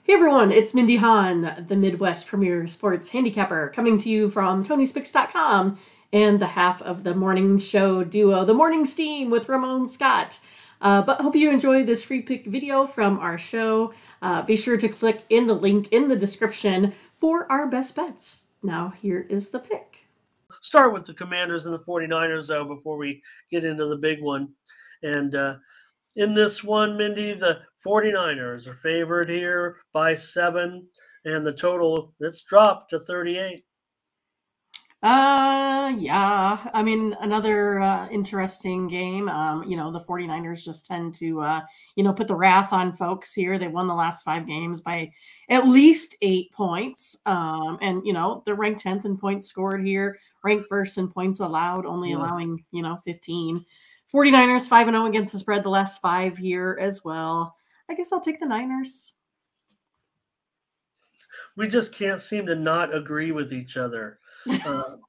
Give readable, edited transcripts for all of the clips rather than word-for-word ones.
Hey everyone, it's Mindy Hahn, the Midwest premier sports handicapper, coming to you from TonySpix.com and the half of the morning show duo, The Morning Steam with Ramon Scott. But hope you enjoy this free pick video from our show. Be sure to click in the link in the description for our best bets. Now here is the pick. Start with the Commanders and the 49ers, though, before we get into the big one. And in this one, Mindy, the 49ers are favored here by 7, and the total, it's dropped to 38. Yeah. I mean, another interesting game. The 49ers just tend to, put the wrath on folks here. They won the last 5 games by at least 8 points. They're ranked 10th in points scored here, ranked first in points allowed, only allowing, 15. 49ers 5-0 against the spread the last 5 here as well. I guess I'll take the Niners. We just can't seem to not agree with each other. The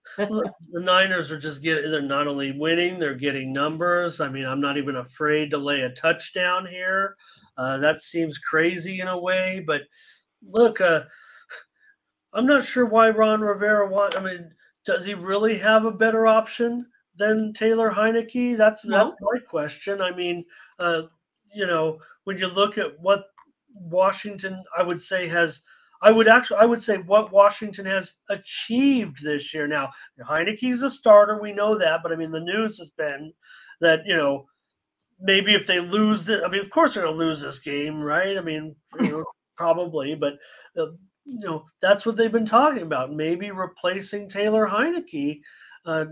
Niners are they're not only winning, they're getting numbers. I mean, I'm not even afraid to lay a touchdown here. That seems crazy in a way, but look, I'm not sure why Ron Rivera does he really have a better option than Taylor Heineke? That's my question. I mean, uh, when you look at what Washington, I would say what Washington has achieved this year. Now, Heineke's a starter, we know that, but I mean, the news has been that maybe if they lose of course they're going to lose this game, right? I mean, probably, but that's what they've been talking about. Maybe replacing Taylor Heineke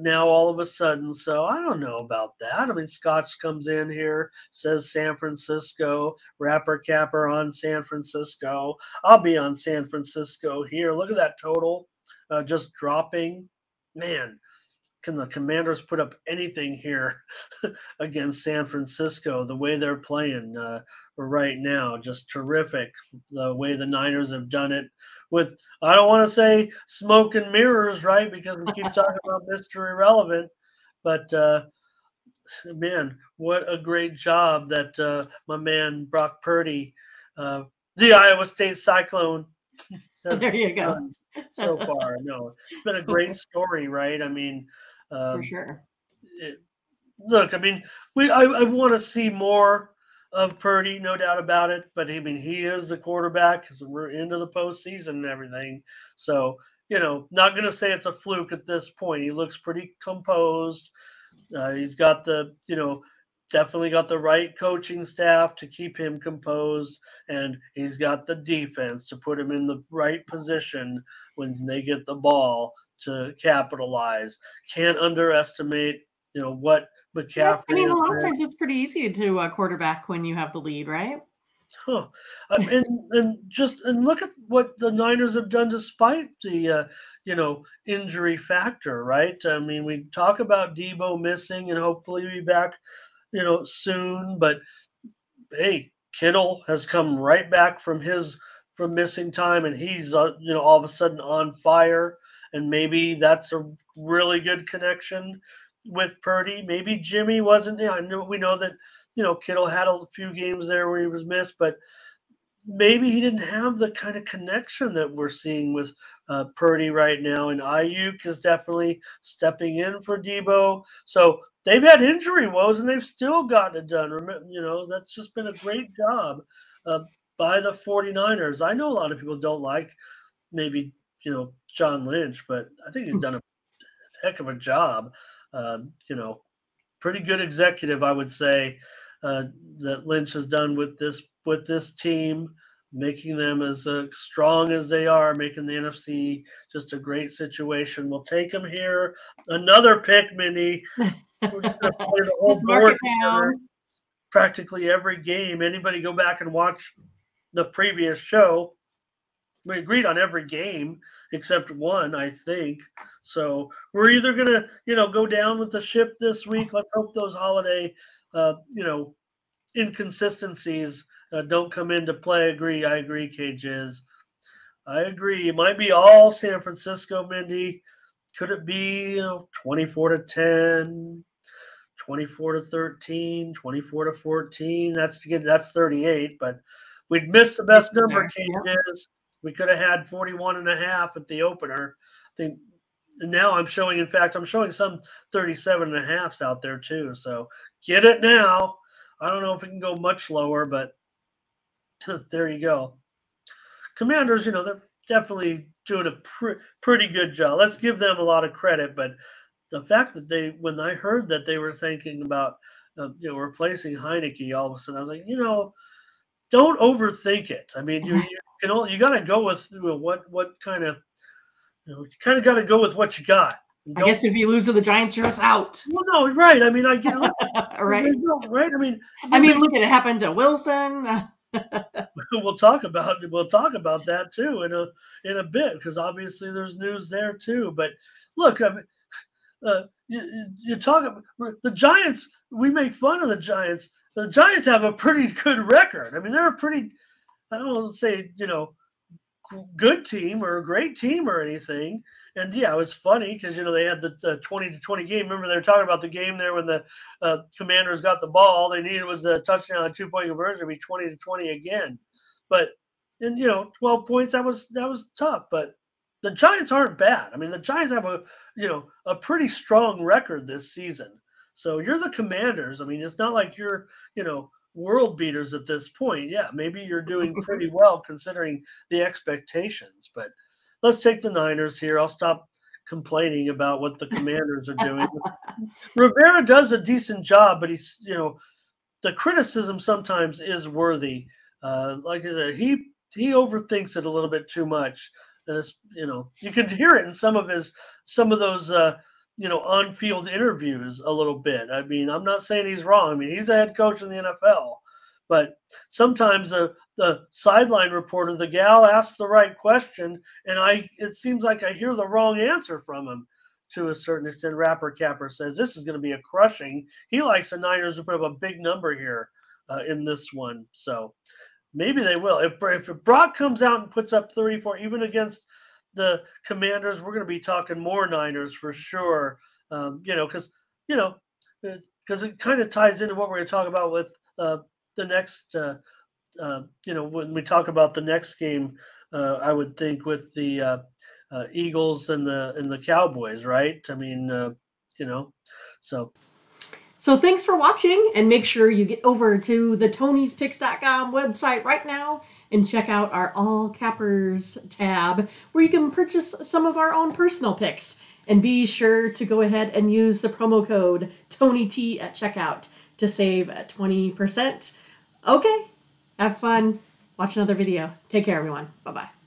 now all of a sudden. So I don't know about that. I mean, Scotch comes in here, says San Francisco, rapper capper on San Francisco. I'll be on San Francisco here. Look at that total just dropping. Man, can the Commanders put up anything here against San Francisco? The way they're playing right now, just terrific. The way the Niners have done it with, I don't want to say smoke and mirrors, right? Because we keep talking about Mr. Irrelevant, but man, what a great job that my man Brock Purdy, the Iowa State Cyclone, there you go. So far. No, it's been a great story, right? I mean, for sure. Look, I mean, I want to see more of Purdy, no doubt about it. But I mean, he is the quarterback because we're into the postseason and everything. So not going to say it's a fluke at this point. He looks pretty composed. He's got definitely got the right coaching staff to keep him composed, and he's got the defense to put him in the right position when they get the ball to capitalize. Can't underestimate, what McCaffrey. Yeah, I mean, a lot of times it's pretty easy to quarterback when you have the lead, right? Huh. And look at what the Niners have done despite the injury factor, right? I mean, we talk about Debo missing and hopefully be back soon, but hey, Kittle has come right back from missing time, and he's all of a sudden on fire, and maybe that's a really good connection with Purdy. Maybe Jimmy wasn't. We know that Kittle had a few games there where he was missed, but maybe he didn't have the kind of connection that we're seeing with Purdy right now. And Ayuk is definitely stepping in for Debo. So they've had injury woes and they've still gotten it done. That's just been a great job by the 49ers. I know a lot of people don't like maybe, John Lynch, but I think he's done a heck of a job. Pretty good executive, I would say, that Lynch has done with this team, making them as strong as they are, making the NFC just a great situation. We'll take them here. Another pick, Mindy. We're going to play the whole board together, practically every game. Anybody go back and watch the previous show? We agreed on every game except one, I think. So we're either going to, go down with the ship this week. Let's hope those holiday, inconsistencies don't come into play. I agree, KJs. I agree. It might be all San Francisco, Mindy. Could it be, 24-10, 24-13, 24-14? That's 38, but We'd missed the best number There. Yep. changes. We could have had 41.5 at the opener. I think now I'm showing, in fact, I'm showing some 37.5s out there too. So get it now. I don't know if it can go much lower, but there you go. Commanders, they're definitely doing a pretty good job. Let's give them a lot of credit. But the fact that when I heard that they were thinking about, replacing Heineke, all of a sudden I was like, don't overthink it. I mean, you got to go with what kind of, you kind of got to go with what you got. I guess if you lose to the Giants, you're just out. Well, no, right. I mean, I get it. Right. Right. I mean, look, it happened to Wilson. we'll talk about that too in a bit, because obviously there's news there too. But look, I mean, you talk about the Giants. We make fun of the Giants. The Giants have a pretty good record. I mean, they're a pretty, I don't want to say, good team or a great team or anything. And yeah, it was funny because they had the 20-20 game. Remember, they were talking about the game there when the Commanders got the ball. All they needed was a touchdown, a 2-point conversion to be 20-20 again. But 12 points, that was tough. But the Giants aren't bad. I mean, the Giants have a pretty strong record this season. So you're the Commanders. I mean, it's not like you're world beaters at this point. Yeah, maybe you're doing pretty well considering the expectations. But let's take the Niners here. I'll stop complaining about what the Commanders are doing. Rivera does a decent job, but he's, the criticism sometimes is worthy. Like I said, he overthinks it a little bit too much. You can hear it in some of those on-field interviews a little bit. I mean, I'm not saying he's wrong. I mean, he's a head coach in the NFL, but sometimes the sideline reporter, the gal, asks the right question, and it seems like I hear the wrong answer from him to a certain extent. Rapper Capper says this is going to be a crushing. He likes the Niners to put up a big number here in this one. So maybe they will. If Brock comes out and puts up 34, even against the Commanders, we're going to be talking more Niners for sure. Because it kind of ties into what we're going to talk about with the next. When we talk about the next game, I would think with the Eagles and the Cowboys, right? I mean, so. So thanks for watching, and make sure you get over to the Tony'sPicks.com website right now and check out our All Cappers tab, where you can purchase some of our own personal picks. And be sure to go ahead and use the promo code TonyT at checkout to save 20%. Okay, have fun. Watch another video. Take care, everyone. Bye-bye.